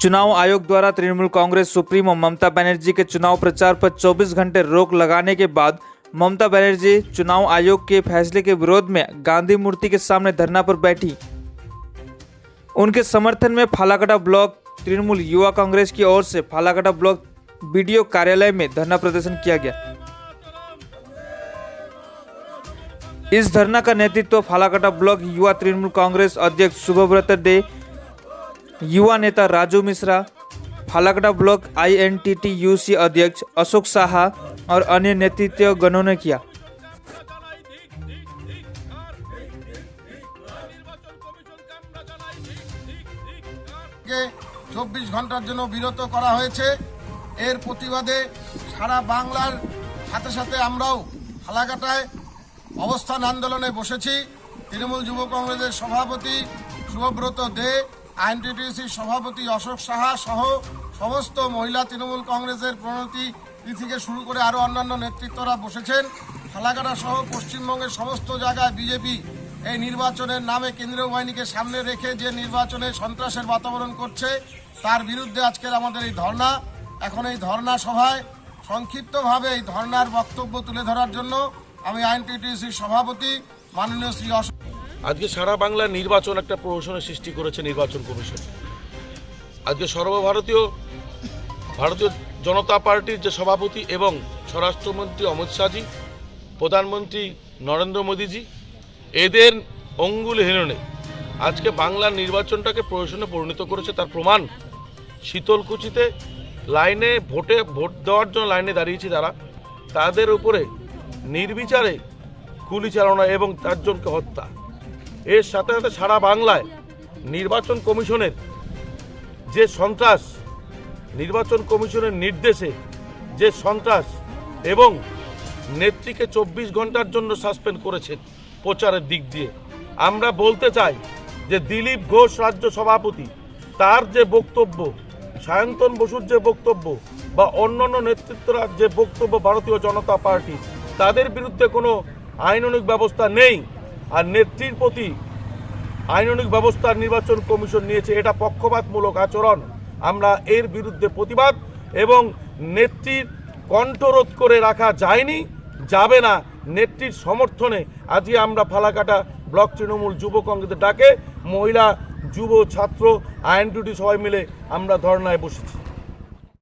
चुनाव आयोग द्वारा तृणमूल कांग्रेस सुप्रीमो ममता बनर्जी के चुनाव प्रचार पर 24 घंटे रोक लगाने के बाद ममता बनर्जी चुनाव आयोग के फैसले के विरोध में गांधी मूर्ति के सामने धरना पर बैठी। उनके समर्थन में फालाकाटा ब्लॉक तृणमूल युवा कांग्रेस की ओर से फालाकाटा ब्लॉक बीडीओ कार्यालय में धरना प्रदर्शन किया गया। इस धरना का नेतृत्व फालाकाटा ब्लॉक युवा तृणमूल कांग्रेस अध्यक्ष शुभव्रत डे, युवा नेता राजू मिश्रा, फालाकाटा ब्लॉक INTTUC अध्यक्ष अशोक साहा और अन्य नेतृत्व गणों ने किया। के 24 ঘন্টার জন্য বিরত করা হয়েছে। এর প্রতিবাদে সারা বাংলার সাথে সাথে আমরাও ফালাকাটায় অবস্থান আন্দোলনে বসেছি। তৃণমূল যুব কংগ্রেসের সভাপতি শুভব্রত দে, INTTUC সভাপতি অশোক সাহা সহ সমস্ত মহিলা তৃণমূল কংগ্রেসের প্রণতি থেকে শুরু করে আরও অন্যান্য নেতৃত্বরা বসেছেন। ফালাকাটা সহ পশ্চিমবঙ্গের সমস্ত জায়গায় বিজেপি এই নির্বাচনের নামে কেন্দ্রীয় বাহিনীকে সামনে রেখে যে নির্বাচনে সন্ত্রাসের বাতাবরণ করছে তার বিরুদ্ধে আজকের আমাদের এই ধর্ণা। এখন এই ধর্ণা সভায় সংক্ষিপ্তভাবে এই ধর্ণার বক্তব্য তুলে ধরার জন্য আমি INTTUC সভাপতি মাননীয় শ্রী অশোক। আজকে সারা বাংলার নির্বাচন একটা প্রহসনের সৃষ্টি করেছে নির্বাচন কমিশন। আজকে সর্বভারতীয় জনতা পার্টির যে সভাপতি এবং স্বরাষ্ট্রমন্ত্রী অমিত শাহজি, প্রধানমন্ত্রী নরেন্দ্র মোদীজি, এদের অঙ্গুল হেলনে আজকে বাংলার নির্বাচনটাকে প্রহসনে পরিণত করেছে। তার প্রমাণ শীতলকুচিতে লাইনে ভোট দেওয়ার জন্য লাইনে দাঁড়িয়েছে তারা, তাদের উপরে নির্বিচারে গুলি চালানো এবং 4 জনকে হত্যা। এর সাথে সাথে সারা বাংলায় নির্বাচন কমিশনের যে সন্ত্রাস, নির্বাচন কমিশনের নির্দেশে যে সন্ত্রাস এবং নেত্রীকে 24 ঘন্টার জন্য সাসপেন্ড করেছেন প্রচারের দিক দিয়ে। আমরা বলতে চাই যে দিলীপ ঘোষ রাজ্য সভাপতি, তার যে বক্তব্য, সায়ন্তন বসুর যে বক্তব্য বা অন্যান্য নেতৃত্বরা যে বক্তব্য ভারতীয় জনতা পার্টি, তাদের বিরুদ্ধে কোনো আইনানুগ ব্যবস্থা নেই। আর নেত্রীর প্রতি আইনানুগ ব্যবস্থা নির্বাচন কমিশন নিয়েছে, এটা পক্ষপাতমূলক আচরণ। আমরা এর বিরুদ্ধে প্রতিবাদ এবং নেত্রীর কণ্ঠরোধ করে রাখা যায়নি, যাবে না। নেত্রীর সমর্থনে আজকে আমরা ফালাকাটা ব্লক তৃণমূল যুব কংগ্রেসের ডাকে মহিলা, যুব, ছাত্র, INTTUC সবাই মিলে আমরা ধর্নায় বসেছি।